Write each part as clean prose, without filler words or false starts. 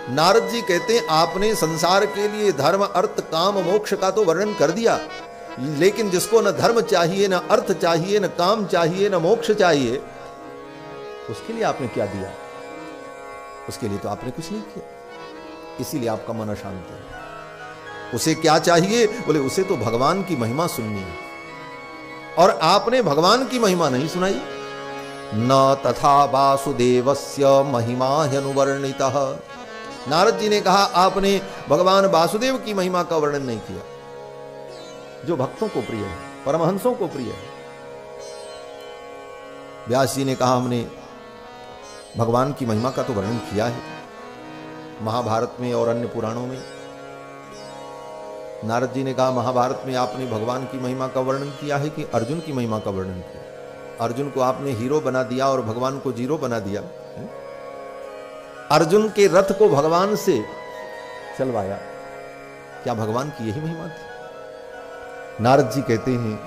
नारद जी कहते हैं आपने संसार के लिए धर्म अर्थ काम मोक्ष का तो वर्णन कर दिया, लेकिन जिसको न धर्म चाहिए, न अर्थ चाहिए, न काम चाहिए, न मोक्ष चाहिए, उसके लिए आपने क्या दिया? उसके लिए तो आपने कुछ नहीं किया, इसीलिए आपका मन अशांत है। उसे क्या चाहिए? बोले उसे तो भगवान की महिमा सुननी है, और आपने भगवान की महिमा नहीं सुनाई। न तथा वासुदेवस्य महिमा ह्यनुवर्णितः। नारद जी ने कहा आपने भगवान वासुदेव की महिमा का वर्णन नहीं किया, जो भक्तों को प्रिय है, परमहंसों को प्रिय है। व्यास जी ने कहा हमने भगवान की महिमा का तो वर्णन किया है महाभारत में और अन्य पुराणों में। नारद जी ने कहा महाभारत में आपने भगवान की महिमा का वर्णन किया है कि अर्जुन की महिमा का वर्णन किया? अर्जुन को आपने हीरो बना दिया और भगवान को जीरो बना दिया। अर्जुन के रथ को भगवान से चलवाया, क्या भगवान की यही महिमा थी? नारद जी कहते हैं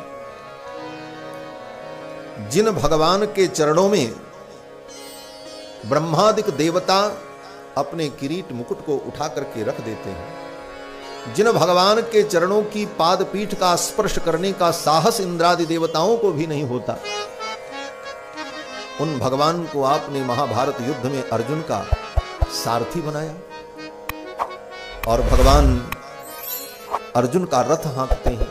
जिन भगवान के चरणों में ब्रह्मादिक देवता अपने किरीट मुकुट को उठा करके रख देते हैं, जिन भगवान के चरणों की पाद पीठ का स्पर्श करने का साहस इंद्रादि देवताओं को भी नहीं होता, उन भगवान को आपने महाभारत युद्ध में अर्जुन का सारथी बनाया, और भगवान अर्जुन का रथ हाँकते हैं।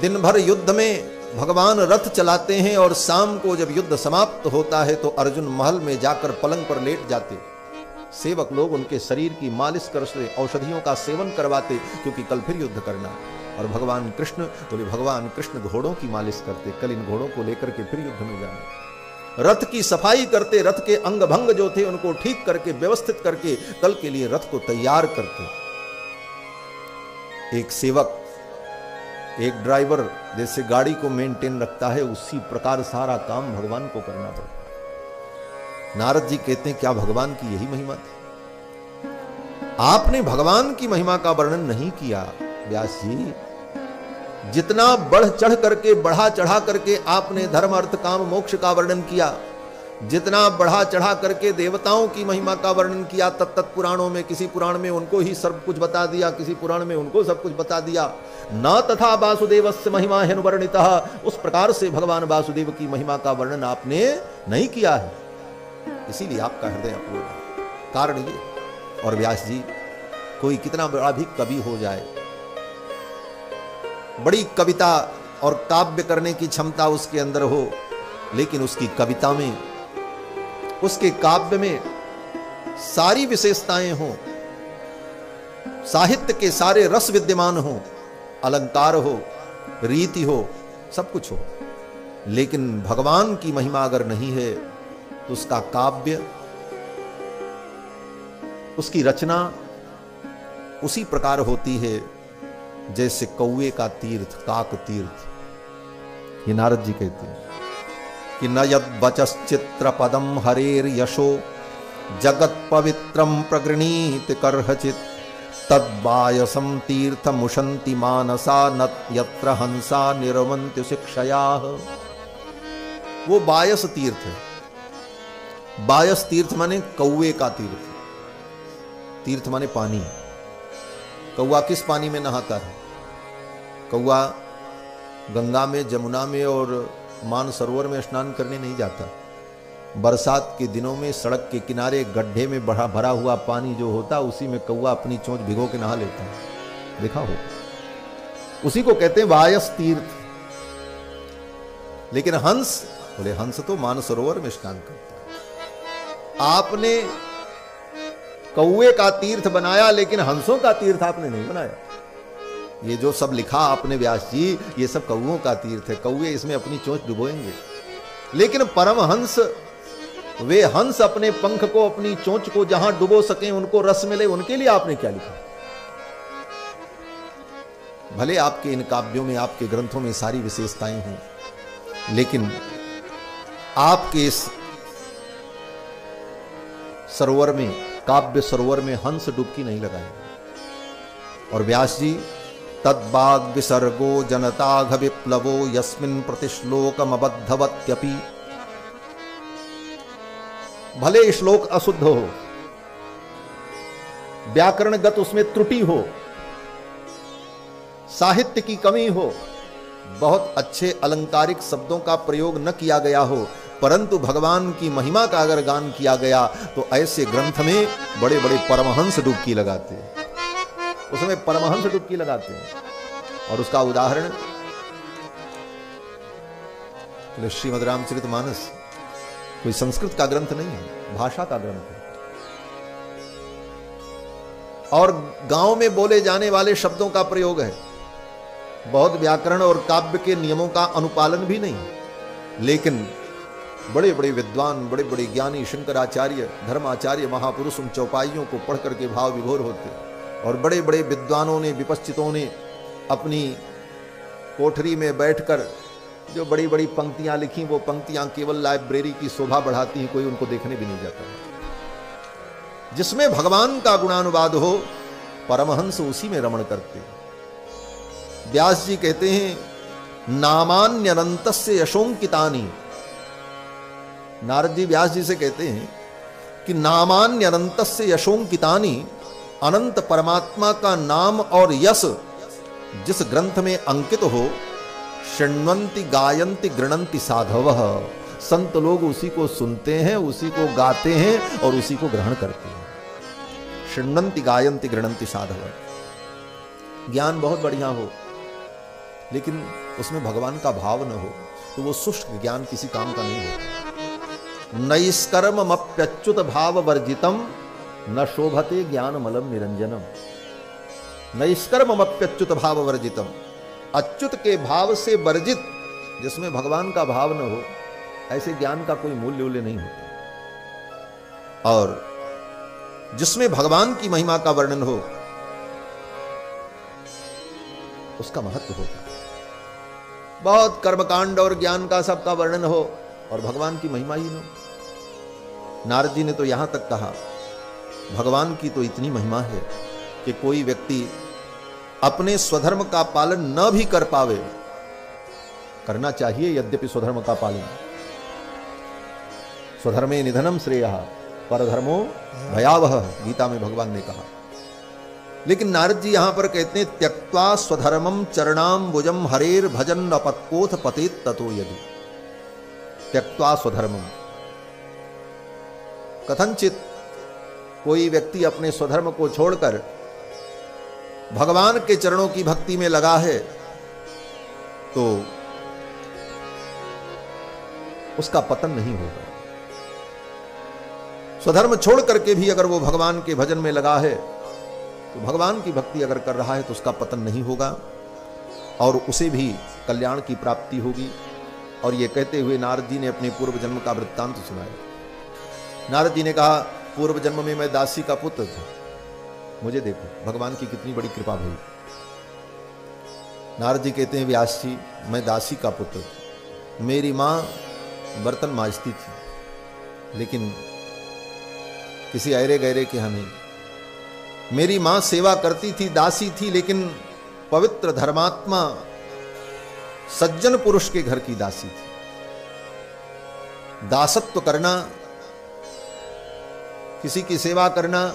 दिन भर युद्ध में भगवान रथ चलाते हैं, और शाम को जब युद्ध समाप्त होता है तो अर्जुन महल में जाकर पलंग पर लेट जाते। सेवक लोग उनके शरीर की मालिश करते, औषधियों का सेवन करवाते, क्योंकि कल फिर युद्ध करना। और भगवान कृष्ण बोले भगवान कृष्ण घोड़ों की मालिश करते, कल इन घोड़ों को लेकर के फिर युद्ध में जाना। रथ की सफाई करते, रथ के अंग भंग जो थे उनको ठीक करके व्यवस्थित करके कल के लिए रथ को तैयार करते। एक सेवक, एक ड्राइवर जैसे गाड़ी को मेंटेन रखता है, उसी प्रकार सारा काम भगवान को करना पड़ता है। नारद जी कहते हैं क्या भगवान की यही महिमा थी? आपने भगवान की महिमा का वर्णन नहीं किया व्यास जी। जितना बढ़ चढ़ करके, बढ़ा चढ़ा करके आपने धर्म अर्थ काम मोक्ष का वर्णन किया, जितना बढ़ा चढ़ा करके देवताओं की महिमा का वर्णन किया, तत्त पुराणों में किसी पुराण में उनको ही सब कुछ बता दिया, किसी पुराण में उनको सब कुछ बता दिया। न तथा वासुदेवस्य महिमा ह्यनुवर्णितः, उस प्रकार से भगवान वासुदेव की महिमा का वर्णन आपने नहीं किया है, इसीलिए आपका हृदय अपूर्ण है। कारण ये, और व्यास जी कोई कितना बड़ा भी कवि हो जाए, बड़ी कविता और काव्य करने की क्षमता उसके अंदर हो, लेकिन उसकी कविता में, उसके काव्य में सारी विशेषताएं हों, साहित्य के सारे रस विद्यमान हों, अलंकार हो, रीति हो, सब कुछ हो, लेकिन भगवान की महिमा अगर नहीं है तो उसका काव्य, उसकी रचना उसी प्रकार होती है जैसे कौवे का तीर्थ, काक तीर्थ। ये नारद जी कहते हैं कि न यद वचश्चित्र पदम हरेर यशो जगत पवित्रम प्रगृणीत करहचित तद्वायसम तीर्थ मुशंति मानसा न यत्र हंसा निर्वंत्य शिक्षया। वो बायस तीर्थ है। बायस तीर्थ माने कौवे का तीर्थ, तीर्थ माने पानी। कौवा किस पानी में नहाता है? कौवा गंगा में, जमुना में और मानसरोवर में स्नान करने नहीं जाता। बरसात के दिनों में सड़क के किनारे गड्ढे में भरा हुआ पानी जो होता, उसी में कौवा अपनी चोंच भिगो के नहा लेता है, देखा हो। उसी को कहते हैं बायस तीर्थ। लेकिन हंस, बोले हंस तो मानसरोवर में स्नान करता है। आपने कौवे का तीर्थ बनाया, लेकिन हंसों का तीर्थ आपने नहीं बनाया। ये जो सब लिखा आपने व्यास जी, ये सब कौवों का तीर्थ है। कौवे इसमें अपनी चोंच डुबोएंगे, लेकिन परमहंस, वे हंस अपने पंख को, अपनी चोंच को जहां डुबो सकें, उनको रस मिले, उनके लिए आपने क्या लिखा? भले आपके इन काव्यों में, आपके ग्रंथों में सारी विशेषताएं हों, लेकिन आपके इस सरोवर में, काव्य सरोवर में हंस डुबकी नहीं लगाएंगे। और व्यास जी तद्बाग विसर्गो जनताघ विप्लवो यस्मिन् प्रतिश्लोकमबद्धवत्यपि, भले श्लोक अशुद्ध हो, व्याकरणगत उसमें त्रुटि हो, साहित्य की कमी हो, बहुत अच्छे अलंकारिक शब्दों का प्रयोग न किया गया हो, परंतु भगवान की महिमा का अगर गान किया गया तो ऐसे ग्रंथ में बड़े बड़े परमहंस डुबकी लगाते हैं, उसमें परमहंस डुबकी लगाते हैं। और उसका उदाहरण श्रीमद् रामचरितमानस कोई संस्कृत का ग्रंथ नहीं है, भाषा का ग्रंथ है, और गांव में बोले जाने वाले शब्दों का प्रयोग है, बहुत व्याकरण और काव्य के नियमों का अनुपालन भी नहीं, लेकिन बड़े बड़े विद्वान, बड़े बड़े ज्ञानी शंकराचार्य, धर्माचार्य, महापुरुष उन चौपाइयों को पढ़ करके भाव विभोर होते, और बड़े बड़े विद्वानों ने, विपश्चितों ने अपनी कोठरी में बैठकर जो बड़ी बड़ी पंक्तियां लिखी, वो पंक्तियां केवल लाइब्रेरी की शोभा बढ़ाती हैं, कोई उनको देखने भी नहीं जाता। जिसमें भगवान का गुणानुवाद हो, परमहंस उसी में रमण करते। व्यास जी कहते हैं, नामान्यनंतस्य यशोंकितानि, नारद जी व्यास जी से कहते हैं कि नामान्यनंतस्य यशोंकितानि, अनंत परमात्मा का नाम और यश जिस ग्रंथ में अंकित हो, शृण्वन्ति गायन्ति गृणन्ति साधवः, संत लोग उसी को सुनते हैं, उसी को गाते हैं और उसी को ग्रहण करते हैं। शृण्वन्ति गायन्ति गृणन्ति साधवः। ज्ञान बहुत बढ़िया हो, लेकिन उसमें भगवान का भाव न हो तो वो शुष्क ज्ञान किसी काम का नहीं होता। नैष्कर्ममप्यच्युत भाव वर्जितम न शोभते ज्ञानमलम निरंजनम। नैष्कर्ममप्यच्युत भाव वर्जितम, अच्युत के भाव से वर्जित, जिसमें भगवान का भाव न हो, ऐसे ज्ञान का कोई मूल्य नहीं होता। और जिसमें भगवान की महिमा का वर्णन हो, उसका महत्व होता है। बहुत कर्मकांड और ज्ञान का सबका वर्णन हो और भगवान की महिमा ही न हो। नारद जी ने तो यहां तक कहा, भगवान की तो इतनी महिमा है कि कोई व्यक्ति अपने स्वधर्म का पालन न भी कर पावे, करना चाहिए यद्यपि स्वधर्म का पालन, स्वधर्मे निधनम श्रेयः परधर्मो भयावह, गीता में भगवान ने कहा। लेकिन नारद जी यहां पर कहते हैं, त्यक्त्वा स्वधर्मम चरणाम्बुजम हरेर भजन अपत्कोथ पतेत ततो यदि। त्यक्त्वा स्वधर्मम, कथनचित कोई व्यक्ति अपने स्वधर्म को छोड़कर भगवान के चरणों की भक्ति में लगा है, तो उसका पतन नहीं होगा। स्वधर्म छोड़ करके भी अगर वो भगवान के भजन में लगा है, तो भगवान की भक्ति अगर कर रहा है तो उसका पतन नहीं होगा और उसे भी कल्याण की प्राप्ति होगी। और ये कहते हुए नारद जी ने अपने पूर्व जन्म का वृत्तांत सुनाया। नारद जी ने कहा, पूर्व जन्म में मैं दासी का पुत्र था, मुझे देखो भगवान की कितनी बड़ी कृपा भई। नारद जी कहते हैं, व्यास जी मैं दासी का पुत्र था, मेरी मां बर्तन मांजती थी, लेकिन किसी अरे गहरे के यहां नहीं। मेरी मां सेवा करती थी, दासी थी, लेकिन पवित्र धर्मात्मा सज्जन पुरुष के घर की दासी थी। दासत्व करना, किसी की सेवा करना,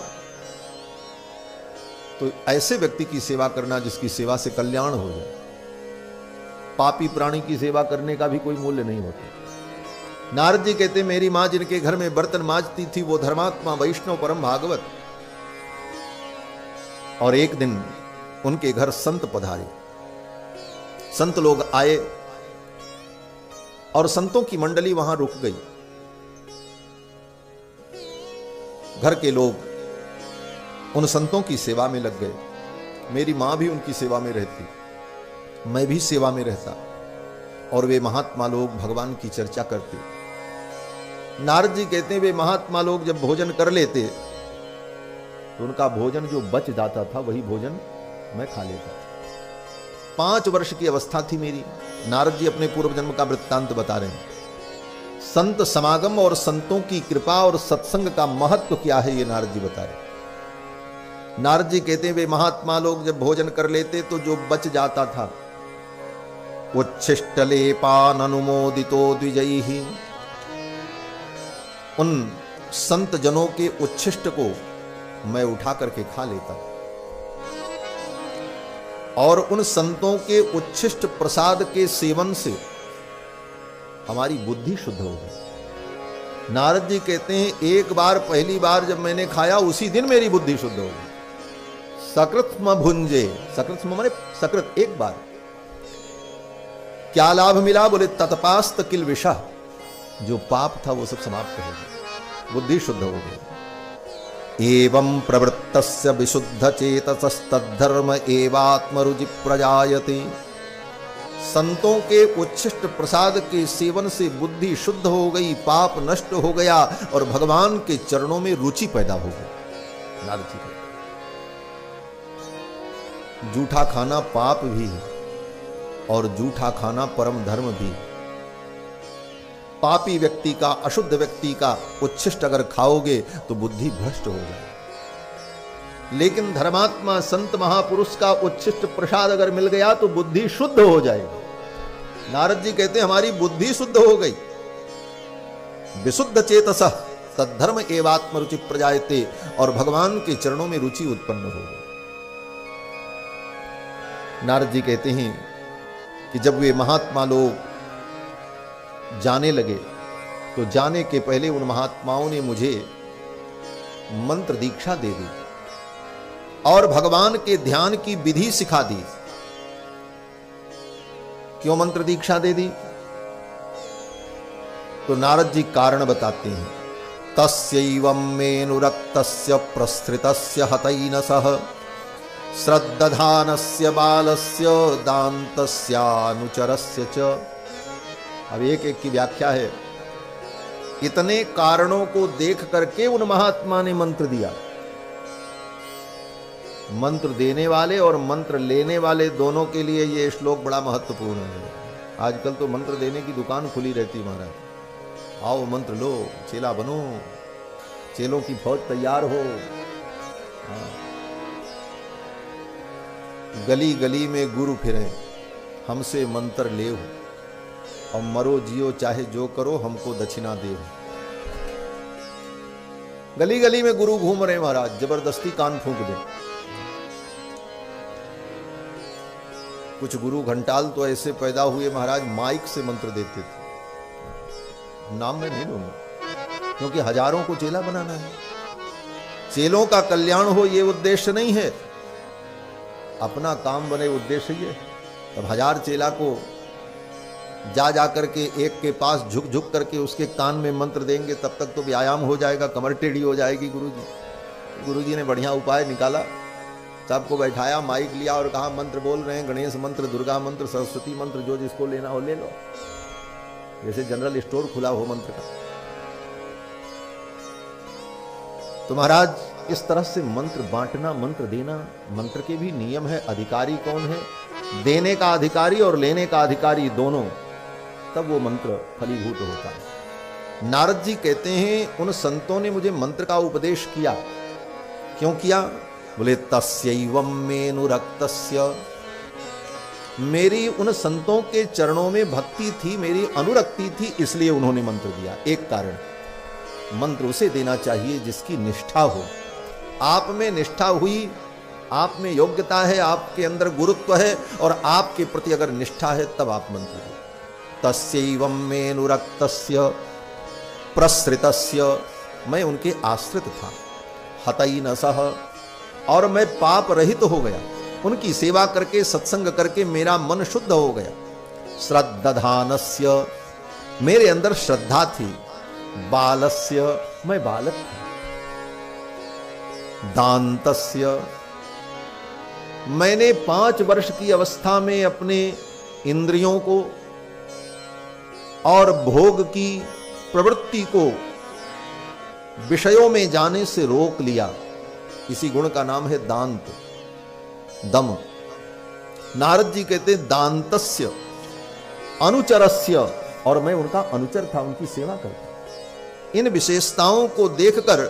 तो ऐसे व्यक्ति की सेवा करना जिसकी सेवा से कल्याण हो जाए। पापी प्राणी की सेवा करने का भी कोई मूल्य नहीं होता। नारद जी कहते, मेरी मां जिनके घर में बर्तन मांजती थी, वो धर्मात्मा वैष्णव परम भागवत। और एक दिन उनके घर संत पधारे, संत लोग आए और संतों की मंडली वहां रुक गई। घर के लोग उन संतों की सेवा में लग गए। मेरी मां भी उनकी सेवा में रहती, मैं भी सेवा में रहता, और वे महात्मा लोग भगवान की चर्चा करते। नारद जी कहते हैं, वे महात्मा लोग जब भोजन कर लेते तो उनका भोजन जो बच जाता था वही भोजन मैं खा लेता। 5 वर्ष की अवस्था थी मेरी। नारद जी अपने पूर्व जन्म का वृत्तांत बता रहे हैं। संत समागम और संतों की कृपा और सत्संग का महत्व क्या है, ये नारद जी बता रहे। नारद जी कहते हैं, वे महात्मा लोग जब भोजन कर लेते तो जो बच जाता था, उच्छिष्टलेपान अनुमोदितो द्विजैहि, उन संत जनों के उच्छिष्ट को मैं उठा करके खा लेता। और उन संतों के उच्छिष्ट प्रसाद के सेवन से हमारी बुद्धि शुद्ध हो गई। नारद जी कहते हैं एक बार, पहली बार जब मैंने खाया उसी दिन मेरी बुद्धि शुद्ध हो गई। सकृत्म भुंजे, सकृत्म माने सकृत, एक बार। क्या लाभ मिला? बोले तत्पास्त किल विषा, जो पाप था वो सब समाप्त हो गया, बुद्धि शुद्ध हो गई। एवं प्रवृत्तस्य विशुद्ध चेतसस्तद्धर्म एवात्मरुचि प्रजायते। संतों के उच्छिष्ट प्रसाद के सेवन से बुद्धि शुद्ध हो गई, पाप नष्ट हो गया और भगवान के चरणों में रुचि पैदा हो गई। नारद जी, जूठा खाना पाप भी है और जूठा खाना परम धर्म भी। पापी व्यक्ति का, अशुद्ध व्यक्ति का उच्छिष्ट अगर खाओगे तो बुद्धि भ्रष्ट हो जाए, लेकिन धर्मात्मा संत महापुरुष का उच्छिष्ट प्रसाद अगर मिल गया तो बुद्धि शुद्ध हो जाएगी। नारद जी कहते हैं हमारी बुद्धि शुद्ध हो गई। विशुद्ध चेतसः तद्धर्म एवात्म रुचि प्रजायते, और भगवान के चरणों में रुचि उत्पन्न हो गई। नारद जी कहते हैं कि जब वे महात्मा लोग जाने लगे तो जाने के पहले उन महात्माओं ने मुझे मंत्र दीक्षा दे दी और भगवान के ध्यान की विधि सिखा दी। क्यों मंत्र दीक्षा दे दी? तो नारद जी कारण बताते हैं। तस्यैवं मेनुरक्तस्य प्रस्थितस्य हतैनसः श्रद्धानस्य बालस्य दान्तस्यानुचरस्य च। अब एक एक की व्याख्या है। इतने कारणों को देख करके उन महात्मा ने मंत्र दिया। मंत्र देने वाले और मंत्र लेने वाले दोनों के लिए ये श्लोक बड़ा महत्वपूर्ण है। आजकल तो मंत्र देने की दुकान खुली रहती महाराज। आओ मंत्र लो, चेला बनो, चेलों की फौज तैयार हो। गली गली में गुरु फिरे, हमसे मंत्र ले हो, और मरो जियो चाहे जो करो, हमको दक्षिणा दे। गली गली में गुरु घूम रहे महाराज, जबरदस्ती कान फूंक दे। कुछ गुरु घंटाल तो ऐसे पैदा हुए महाराज, माइक से मंत्र देते थे। नाम मैं नहीं लूंगा क्योंकि हजारों को चेला बनाना है। चेलों का कल्याण हो ये उद्देश्य नहीं है, अपना काम बने उद्देश्य ये। तब हजार चेला को जा करके एक के पास झुक झुक करके उसके कान में मंत्र देंगे, तब तक तो व्यायाम हो जाएगा, कमर टेढ़ी हो जाएगी। गुरुजी ने बढ़िया उपाय निकाला, सबको बैठाया, माइक लिया और कहा मंत्र बोल रहे हैं, गणेश मंत्र, दुर्गा मंत्र, सरस्वती मंत्र, जो जिसको लेना हो ले लो, जैसे जनरल स्टोर खुला हो मंत्र का। तो महाराज इस तरह से मंत्र बांटना, मंत्र देना, मंत्र के भी नियम है। अधिकारी कौन है? देने का अधिकारी और लेने का अधिकारी दोनों, तब वो मंत्र फलीभूत होता है। नारद जी कहते हैं उन संतों ने मुझे मंत्र का उपदेश किया। क्यों किया? बोले तस्यैवं मेनुरक्तस्य, मेरी उन संतों के चरणों में भक्ति थी, मेरी अनुरक्ति थी, इसलिए उन्होंने मंत्र दिया। एक कारण, मंत्र उसे देना चाहिए जिसकी निष्ठा हो। आप में निष्ठा हुई, आप में योग्यता है, आपके अंदर गुरुत्व है और आपके प्रति अगर निष्ठा है, तब आप मंत्र दो। तस्यैवं मेनुरक्तस्य प्रसृतस्य, मैं उनके आश्रित था। हतैनसः, और मैं पाप रहित हो गया। उनकी सेवा करके, सत्संग करके मेरा मन शुद्ध हो गया। श्रद्धानस्य, मेरे अंदर श्रद्धा थी। बालस्य, मैं बालक था। दान्तस्य, मैंने 5 वर्ष की अवस्था में अपने इंद्रियों को और भोग की प्रवृत्ति को विषयों में जाने से रोक लिया। इसी गुण का नाम है दांत, दम। नारद जी कहते दांतस्य अनुचरस्य, और मैं उनका अनुचर था, उनकी सेवा करता। इन विशेषताओं को देखकर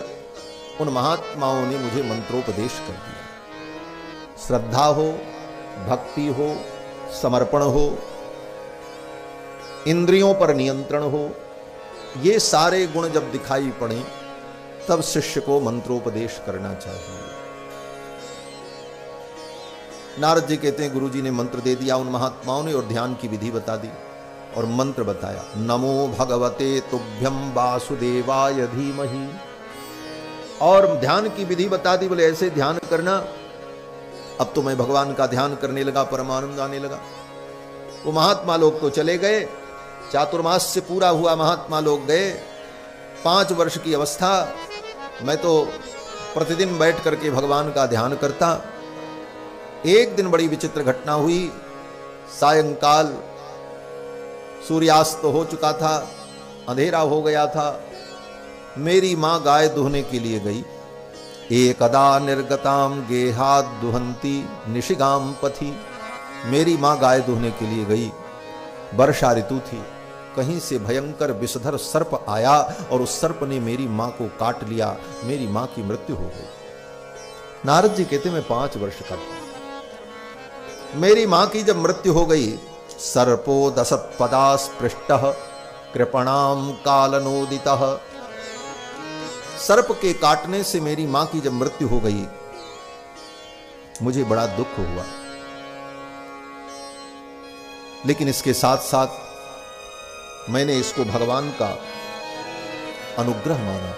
उन महात्माओं ने मुझे मंत्रोपदेश कर दिया। श्रद्धा हो, भक्ति हो, समर्पण हो, इंद्रियों पर नियंत्रण हो, ये सारे गुण जब दिखाई पड़े तब शिष्य को मंत्रोपदेश करना चाहिए। नारद जी कहते हैं गुरुजी ने मंत्र दे दिया उन महात्माओं ने और ध्यान की विधि बता दी और मंत्र बताया, नमो भगवते तुभ्यम वासुदेवाय धीमहि, और ध्यान की विधि बता दी। बोले ऐसे ध्यान करना। अब तो मैं भगवान का ध्यान करने लगा, परमानंद आने लगा। वो महात्मा लोग तो चले गए, चातुर्मास से पूरा हुआ, महात्मा लोग गए। 5 वर्ष की अवस्था, मैं तो प्रतिदिन बैठ करके भगवान का ध्यान करता। एक दिन बड़ी विचित्र घटना हुई। सायंकाल सूर्यास्त हो चुका था, अंधेरा हो गया था। मेरी मां गाय दुहने के लिए गई। एकदा निर्गताम गेहाद दुहंती निशिगाम पथि, मेरी मां गाय दुहने के लिए गई। वर्षा ऋतु थी, कहीं से भयंकर विषधर सर्प आया और उस सर्प ने मेरी मां को काट लिया। मेरी मां की मृत्यु हो गई। नारद जी कहते मैं 5 वर्ष का था। मेरी मां की जब मृत्यु हो गई, सर्पो दशत्पदा स्पृष्टः कृपणाम कालनोदितः, सर्प के काटने से मेरी मां की जब मृत्यु हो गई, मुझे बड़ा दुख हुआ। लेकिन इसके साथ साथ मैंने इसको भगवान का अनुग्रह माना।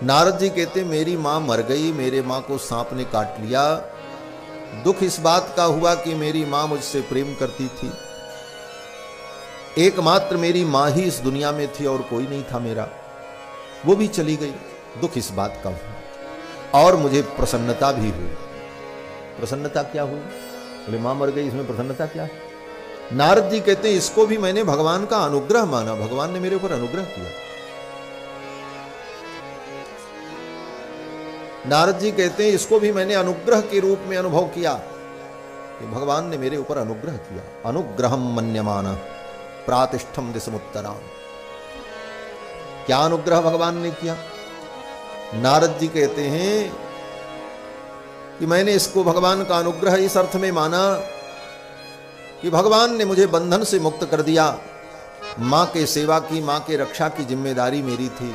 नारद जी कहते मेरी मां मर गई, मेरे मां को सांप ने काट लिया। दुख इस बात का हुआ कि मेरी मां मुझसे प्रेम करती थी। एकमात्र मेरी मां ही इस दुनिया में थी और कोई नहीं था मेरा, वो भी चली गई। दुख इस बात का हुआ और मुझे प्रसन्नता भी हुई। प्रसन्नता क्या हुई? बोले मां मर गई, इसमें प्रसन्नता क्या है? नारद जी कहते हैं इसको भी मैंने भगवान का अनुग्रह माना, भगवान ने मेरे ऊपर अनुग्रह किया। नारद जी कहते हैं इसको भी मैंने अनुग्रह के रूप में अनुभव किया कि भगवान ने मेरे ऊपर अनुग्रह किया। अनुग्रहम मन्यमाना प्रातिष्ठम दिशमुत्तराम, क्या अनुग्रह भगवान ने किया? नारद जी कहते हैं कि मैंने इसको भगवान का अनुग्रह इस अर्थ में माना कि भगवान ने मुझे बंधन से मुक्त कर दिया। मां के सेवा की, मां के रक्षा की जिम्मेदारी मेरी थी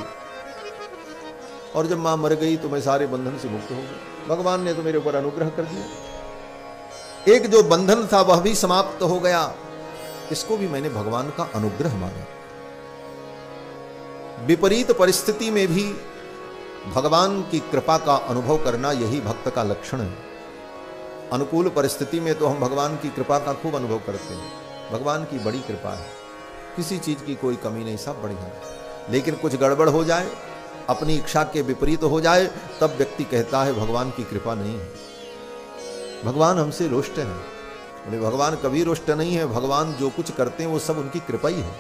और जब मां मर गई तो मैं सारे बंधन से मुक्त हो गया। भगवान ने तो मेरे ऊपर अनुग्रह कर दिया। एक जो बंधन था वह भी समाप्त हो गया। इसको भी मैंने भगवान का अनुग्रह माना। विपरीत परिस्थिति में भी भगवान की कृपा का अनुभव करना यही भक्त का लक्षण है। अनुकूल परिस्थिति में तो हम भगवान की कृपा का खूब अनुभव करते हैं। भगवान की बड़ी कृपा है, किसी चीज की कोई कमी नहीं, सब बढ़िया। लेकिन कुछ गड़बड़ हो जाए, अपनी इच्छा के विपरीत हो जाए, तब व्यक्ति कहता है भगवान की कृपा नहीं है, भगवान हमसे रुष्ट है। बोले भगवान कभी रुष्ट नहीं है, भगवान जो कुछ करते हैं वो सब उनकी कृपा ही है।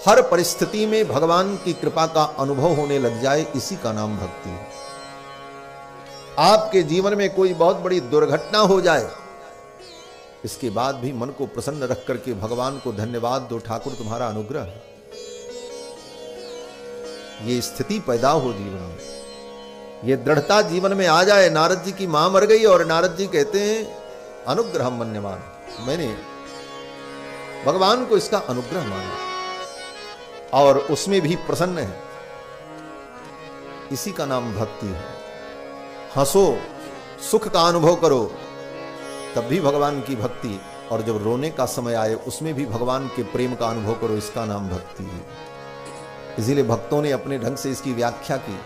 हर परिस्थिति में भगवान की कृपा का अनुभव होने लग जाए, इसी का नाम भक्ति है। आपके जीवन में कोई बहुत बड़ी दुर्घटना हो जाए, इसके बाद भी मन को प्रसन्न रख करके भगवान को धन्यवाद दो, ठाकुर तुम्हारा अनुग्रह है। ये स्थिति पैदा हो जीवन में, ये दृढ़ता जीवन में आ जाए। नारद जी की मां मर गई और नारद जी कहते हैं अनुग्रह मन्यमान, मैंने भगवान को इसका अनुग्रह माना और उसमें भी प्रसन्न है। इसी का नाम भक्ति है। हंसो, सुख का अनुभव करो, तब भी भगवान की भक्ति, और जब रोने का समय आए उसमें भी भगवान के प्रेम का अनुभव करो, इसका नाम भक्ति है। इसीलिए भक्तों ने अपने ढंग से इसकी व्याख्या की।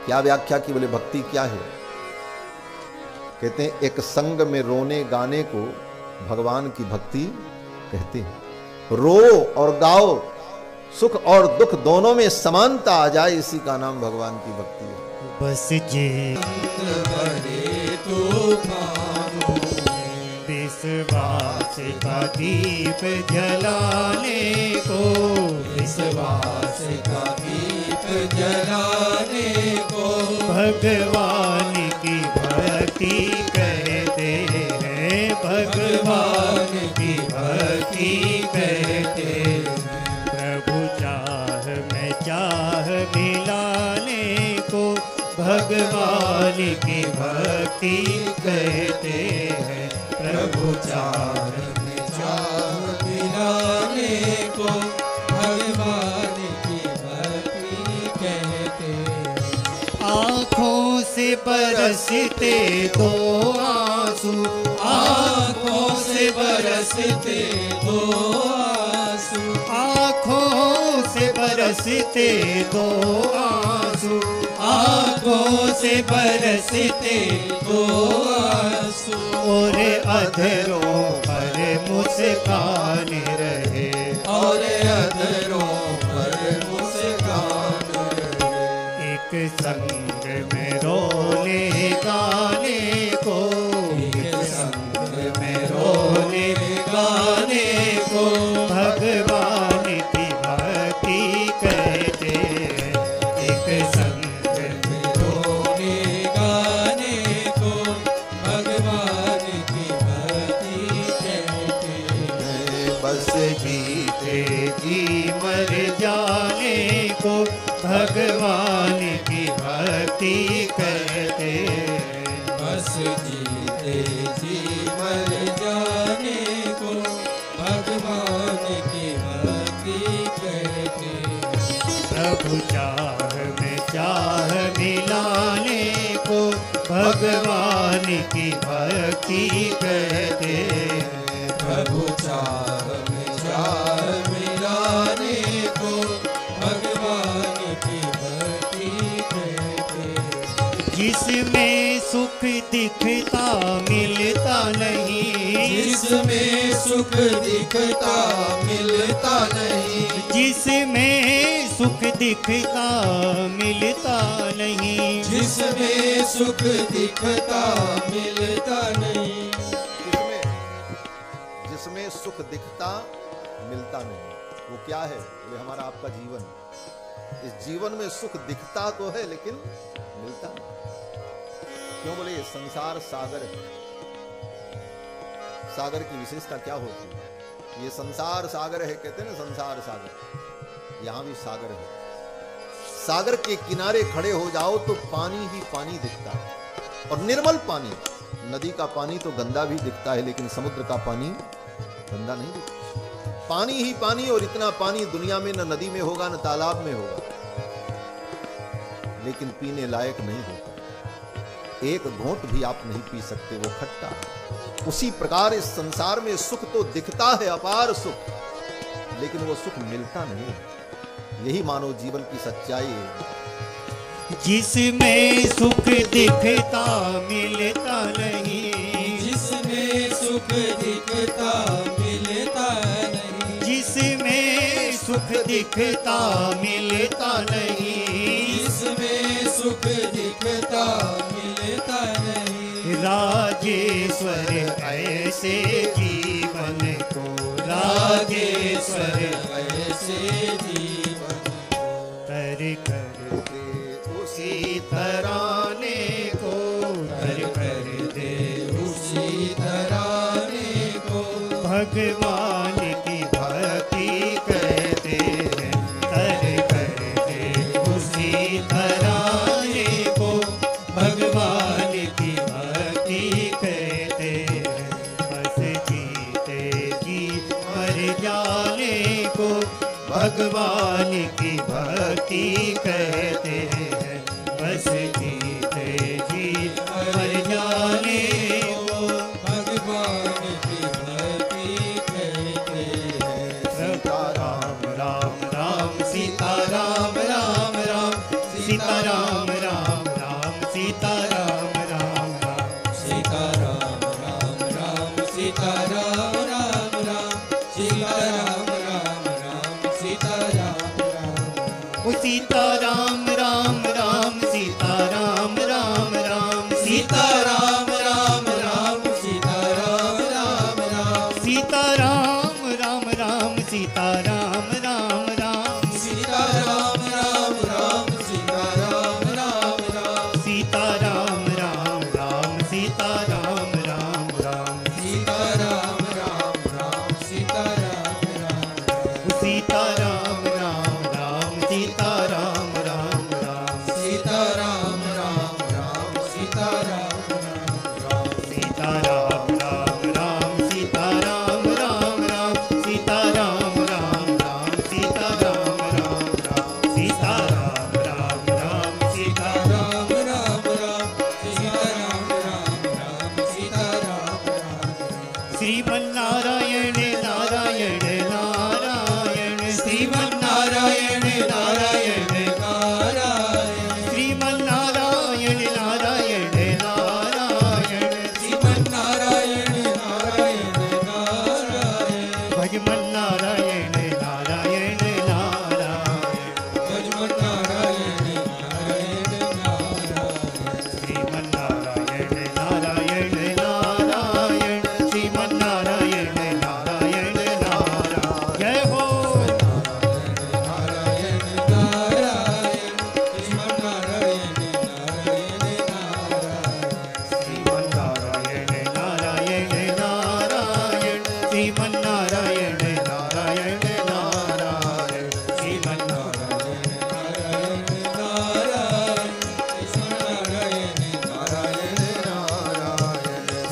क्या व्याख्या की? बोले भक्ति क्या है? कहते हैं एक संग में रोने गाने को भगवान की भक्ति कहते हैं। रो और गाओ, सुख और दुख दोनों में समानता आ जाए, इसी का नाम भगवान की भक्ति है। बस जे भरे तूफानों विश्वास का दीप जलाने को, विश्वास का दीप जलाने को भगवान की भक्ति कहते हैं, भगवान की भक्ति कहते हैं। प्रभु चाह में चाह मिलाने को भगवान की भक्ति कहते हैं। प्रभु चाह में चाह मिलाने को भगवान की भक्ति आँखों से बरसते दो आंसू, आँखों से बरसते दो आंसू, आँखों से बरसते दो आंसू, आँखों से बरसते दो आंसू, और अधरों पर मुस्कान रहे, और अधरों पर मुस्कान रहे। एक संग में रोने गाने को, एक संग में रोने गाने को, भगवान की भक्ति कहते हैं। एक संग में रोने गाने को भगवान की भक्ति कहते हैं। बस जीते जी मर जाने को भगवान की भक्ति कहते हैं। बस जीते जी मर जाने को भगवान की भक्ति कहते हैं। प्रभु चाह में चाह मिलाने को भगवान की भक्ति कहते हैं। प्रभु चाह में चाह मिलाने को भगवान की भक्ति कहते हैं। जिसमें सुख दिखता मिलता नहीं, जिसमें सुख दिखता मिलता नहीं, जिसमें सुख दिखता मिलता नहीं, जिसमें सुख दिखता मिलता नहीं, जिसमें सुख दिखता मिलता नहीं, वो क्या है? ये हमारा आपका जीवन। इस जीवन में सुख दिखता तो है लेकिन मिलता नहीं। क्यों बोले? ये संसार सागर है। सागर की विशेषता क्या होती है? ये संसार सागर है, कहते हैं ना संसार सागर। यहां भी सागर है। सागर के किनारे खड़े हो जाओ तो पानी ही पानी दिखता है, और निर्मल पानी। नदी का पानी तो गंदा भी दिखता है, लेकिन समुद्र का पानी गंदा नहीं दिखता। पानी ही पानी, और इतना पानी दुनिया में न नदी में होगा न तालाब में होगा, लेकिन पीने लायक नहीं होता। एक घोंट भी आप नहीं पी सकते, वो खट्टा है। उसी प्रकार इस संसार में सुख तो दिखता है, अपार सुख, लेकिन वो सुख मिलता नहीं। यही मानव जीवन की सच्चाई है। जिसमें सुख दिखता मिलता नहीं, जिसमें सुख दिखता मिलता नहीं, जिसमें सुख दिखता मिलता नहीं, जिसमें सुख दिखता मिलता नहीं। राजेश्वर ऐसे जीवन को, राजेश्वर ऐसे जीवन कर कर दे उसी तराने को, कर कर दे उसी तराने को भगवान की भक्ति कहते हैं। कर कर दे उसी तराने को भगवान की भक्ति कहते हैं। बस जीते जी मर जाने को भगवान की भक्ति कहते हैं। बस जीते जी मर जाने को भगवान की भक्ति कहते हैं। सीता राम राम राम सीता राम राम राम सीता राम राम राम सीता राम राम राम सीता राम राम राम सीता राम राम राम सीता राम राम राम सीता राम राम ओ सीता राम राम राम सीता राम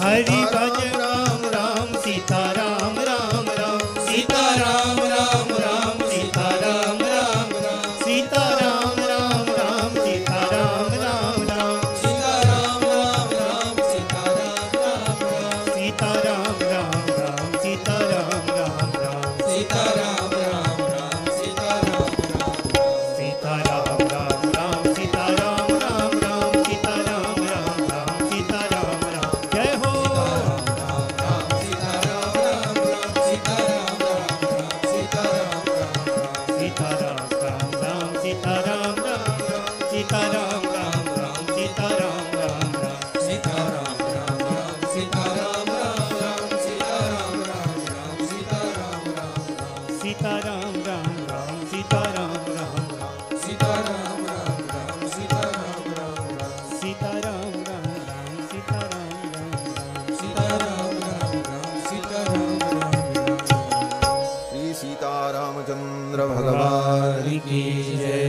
हरि भज राम राम सीता राम राम राम सीता राम राम राम सीता राम राम राम सीता राम राम राम सीता राम राम राम सीता राम राम राम सीता राम राम राम सीता राम राम राम सीता राम राम राम सीता राम राम राम सीता राम राम सीता राम राम राम सीता राम राम राम सीता राम राम राम सीता राम राम जय हो सीता राम राम राम सीता राम राम राम सीता राम राम राम सीता राम राम राम सीता राम राम राम सीता राम राम राम सीता राम राम राम सीता राम राम राम सीता राम राम राम सीता राम राम राम सीता राम राम राम सीता राम राम राम सीता राम राम राम सीता राम राम राम सीता राम राम राम सीता राम राम राम सीता राम राम राम सीता राम राम राम सीता राम राम श्री सीतारामचंद्र भगवान की जय।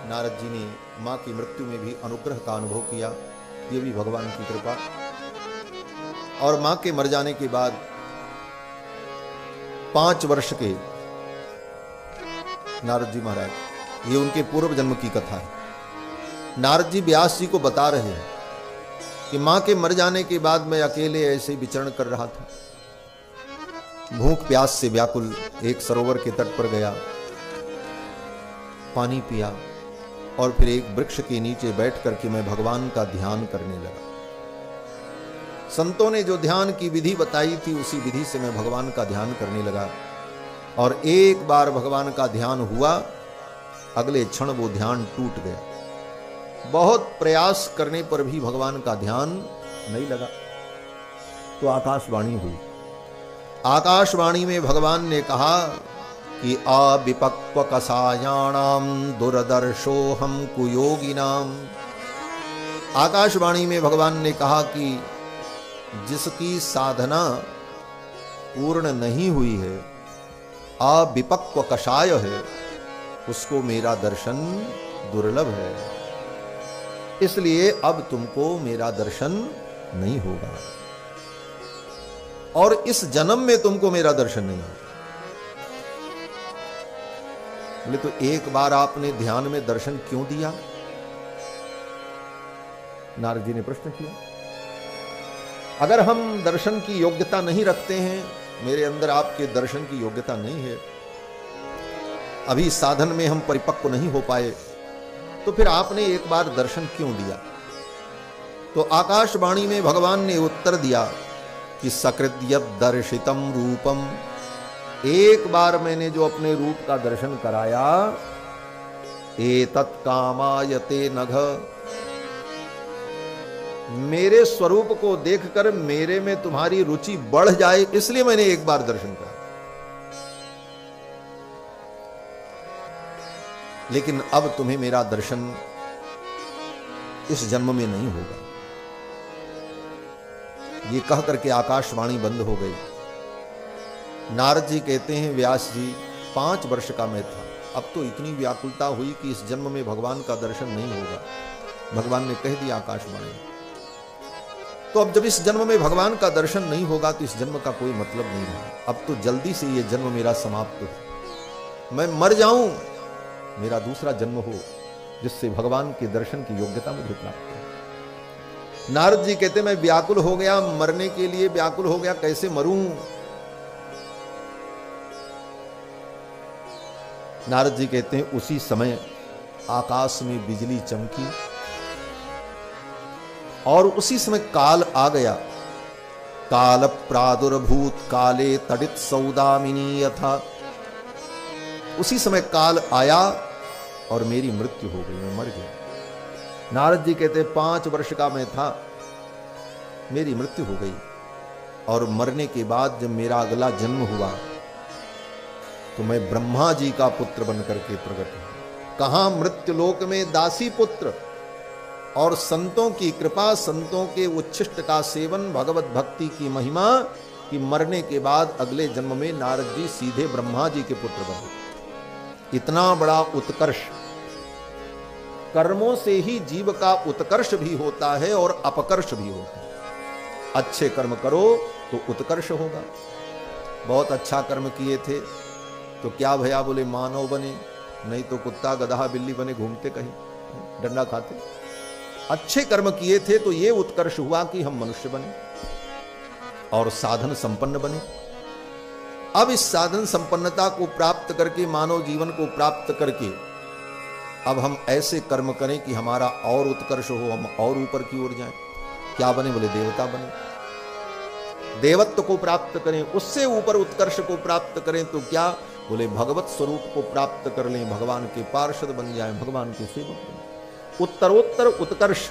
नारद जी ने मां की मृत्यु में भी अनुग्रह का अनुभव किया, ये भी भगवान की कृपा। और मां के मर जाने के बाद 5 वर्ष के नारद जी महाराज, ये उनके पूर्व जन्म की कथा है। नारद जी व्यास जी को बता रहे हैं कि मां के मर जाने के बाद मैं अकेले ऐसे विचरण कर रहा था, भूख प्यास से व्याकुल एक सरोवर के तट पर गया, पानी पिया और फिर एक वृक्ष के नीचे बैठ करके मैं भगवान का ध्यान करने लगा। संतों ने जो ध्यान की विधि बताई थी उसी विधि से मैं भगवान का ध्यान करने लगा, और एक बार भगवान का ध्यान हुआ, अगले क्षण वो ध्यान टूट गया। बहुत प्रयास करने पर भी भगवान का ध्यान नहीं लगा। तो आकाशवाणी हुई। आकाशवाणी में भगवान ने कहा कि अविपक्व कसायाणाम दुर्दर्शो हम कुयोगिनाम। आकाशवाणी में भगवान ने कहा कि जिसकी साधना पूर्ण नहीं हुई है, अविपक्व कषाय है, उसको मेरा दर्शन दुर्लभ है, इसलिए अब तुमको मेरा दर्शन नहीं होगा और इस जन्म में तुमको मेरा दर्शन नहीं होगा। बोले तो एक बार आपने ध्यान में दर्शन क्यों दिया? नारद जी ने प्रश्न किया। अगर हम दर्शन की योग्यता नहीं रखते हैं, मेरे अंदर आपके दर्शन की योग्यता नहीं है, अभी साधन में हम परिपक्व नहीं हो पाए, तो फिर आपने एक बार दर्शन क्यों दिया? तो आकाशवाणी में भगवान ने उत्तर दिया कि सकृत यद दर्शितम रूपम, एक बार मैंने जो अपने रूप का दर्शन कराया, एतत् कामायते नघ, मेरे स्वरूप को देखकर मेरे में तुम्हारी रुचि बढ़ जाए, इसलिए मैंने एक बार दर्शन कराया। लेकिन अब तुम्हें मेरा दर्शन इस जन्म में नहीं होगा। ये कह करके आकाशवाणी बंद हो गई। नारद जी कहते हैं, व्यास जी 5 वर्ष का मैं था, अब तो इतनी व्याकुलता हुई कि इस जन्म में भगवान का दर्शन नहीं होगा। भगवान ने कह दिया आकाशवाणी, तो अब जब इस जन्म में भगवान का दर्शन नहीं होगा तो इस जन्म का कोई मतलब नहीं है। अब तो जल्दी से ये जन्म मेरा समाप्त हो, मैं मर जाऊं, मेरा दूसरा जन्म हो जिससे भगवान के दर्शन की योग्यता मुझे प्राप्त हो। नारद जी कहते मैं व्याकुल हो गया, मरने के लिए व्याकुल हो गया, कैसे मरूं? नारद जी कहते हैं उसी समय आकाश में बिजली चमकी और उसी समय काल आ गया। काल प्रादुर्भूत काले तडित सौदामिनी यथा, उसी समय काल आया और मेरी मृत्यु हो गई, मैं मर गया। नारद जी कहते 5 वर्ष का मैं था, मेरी मृत्यु हो गई, और मरने के बाद जब मेरा अगला जन्म हुआ तो मैं ब्रह्मा जी का पुत्र बनकर के प्रकट हुआ। कहां मृत्युलोक में दासी पुत्र, और संतों की कृपा, संतों के उच्छिष्ट का सेवन, भगवत भक्ति की महिमा कि मरने के बाद अगले जन्म में नारद जी सीधे ब्रह्मा जी के पुत्र बने। इतना बड़ा उत्कर्ष, कर्मों से ही जीव का उत्कर्ष भी होता है और अपकर्ष भी होता है। अच्छे कर्म करो तो उत्कर्ष होगा। बहुत अच्छा कर्म किए थे तो क्या भया, बोले मानव बने, नहीं तो कुत्ता गधा बिल्ली बने घूमते कहीं डंडा खाते। अच्छे कर्म किए थे तो ये उत्कर्ष हुआ कि हम मनुष्य बने और साधन संपन्न बने। अब इस साधन संपन्नता को प्राप्त करके, मानव जीवन को प्राप्त करके, अब हम ऐसे कर्म करें कि हमारा और उत्कर्ष हो, हम और ऊपर की ओर जाएं। क्या बने, बोले देवता बने, देवत्व को प्राप्त करें, उससे ऊपर उत्कर्ष को प्राप्त करें तो क्या, बोले भगवत स्वरूप को प्राप्त कर लें, भगवान के पार्षद बन जाएं, भगवान के सेवक बने। उत्तरोत्तर उत्कर्ष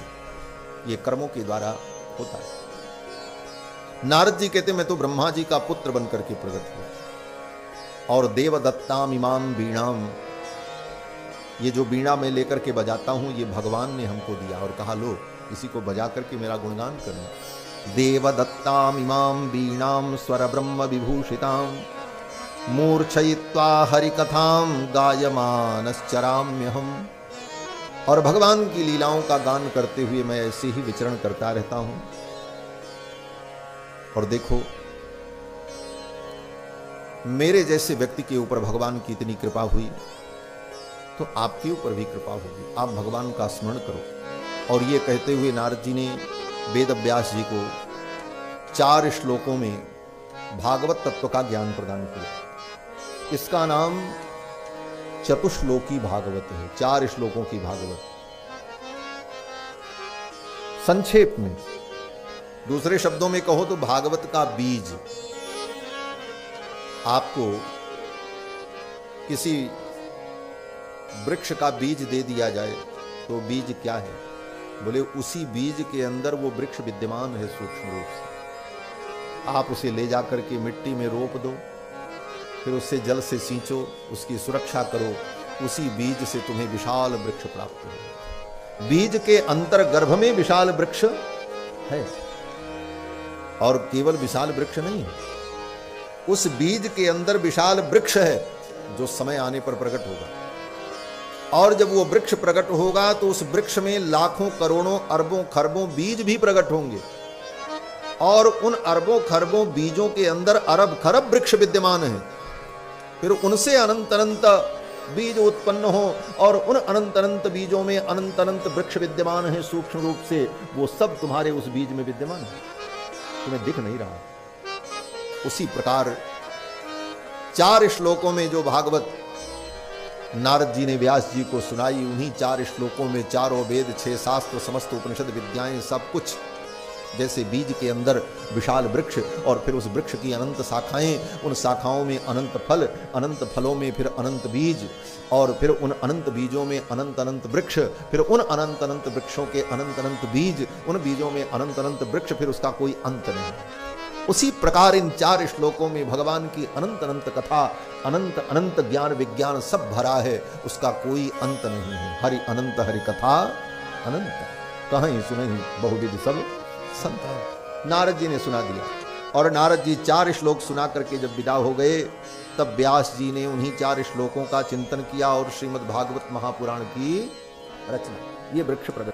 ये कर्मों के द्वारा होता है। नारद जी कहते मैं तो ब्रह्मा जी का पुत्र बनकर के प्रकट हुआ और देवदत्ताम इमाम बीणाम, ये जो बीणा मैं लेकर के बजाता हूं ये भगवान ने हमको दिया और कहा लो इसी को बजा करके मेरा गुणगान करना। देवदत्ताम इमाम बीणाम स्वर ब्रह्म विभूषिताम मूर्छयित्वा हरिकथाम गायमानश्चराम्यहम्। और भगवान की लीलाओं का गान करते हुए मैं ऐसे ही विचरण करता रहता हूं। और देखो मेरे जैसे व्यक्ति के ऊपर भगवान की इतनी कृपा हुई तो आपके ऊपर भी कृपा होगी, आप भगवान का स्मरण करो। और ये कहते हुए नारद जी ने वेद व्यास जी को 4 श्लोकों में भागवत तत्व का ज्ञान प्रदान किया। इसका नाम चतुश्लोकी भागवत है, 4 श्लोकों की भागवत। संक्षेप में, दूसरे शब्दों में कहो तो भागवत का बीज। आपको किसी वृक्ष का बीज दे दिया जाए तो बीज क्या है, बोले उसी बीज के अंदर वो वृक्ष विद्यमान है सूक्ष्म रूप से। आप उसे ले जाकर के मिट्टी में रोप दो, फिर उससे जल से सींचो, उसकी सुरक्षा करो, उसी बीज से तुम्हें विशाल वृक्ष प्राप्त हो। बीज के अंतर गर्भ में विशाल वृक्ष है और केवल विशाल वृक्ष नहीं है, उस बीज के अंदर विशाल वृक्ष है जो समय आने पर प्रकट होगा। और जब वो वृक्ष प्रकट होगा तो उस वृक्ष में लाखों करोड़ों अरबों खरबों बीज भी प्रकट होंगे और उन अरबों खरबों बीजों के अंदर अरब खरब वृक्ष विद्यमान है। फिर उनसे अनंत अनंत बीज उत्पन्न हो और उन अनंत अनंत बीजों में अनंत अनंत वृक्ष विद्यमान है सूक्ष्म रूप से, वो सब तुम्हारे उस बीज में विद्यमान है, तुम्हें दिख नहीं रहा। उसी प्रकार 4 श्लोकों में जो भागवत नारद जी ने व्यास जी को सुनाई, उन्हीं 4 श्लोकों में चारों वेद 6 शास्त्र समस्त उपनिषद विद्याएं सब कुछ, जैसे बीज के अंदर विशाल वृक्ष और फिर उस वृक्ष की अनंत शाखाएं, उन शाखाओं में अनंत फल, अनंत फलों में फिर अनंत बीज और फिर उन अनंत बीजों में अनंत अनंत वृक्ष, फिर उन अनंत अनंत वृक्षों के अनंत अनंत बीज, उन बीजों में अनंत अनंत वृक्ष, फिर उसका कोई अंत नहीं। उसी प्रकार इन 4 श्लोकों में भगवान की अनंत अनंत कथा, अनंत अनंत ज्ञान विज्ञान सब भरा है, उसका कोई अंत नहीं है। हरि अनंत हरि कथा अनंत, कहीं सुने बहुविध सब संत। नारद जी ने सुना दिया और नारद जी 4 श्लोक सुना करके जब विदा हो गए तब व्यास जी ने उन्हीं 4 श्लोकों का चिंतन किया और श्रीमद् भागवत महापुराण की रचना, ये वृक्ष प्रगट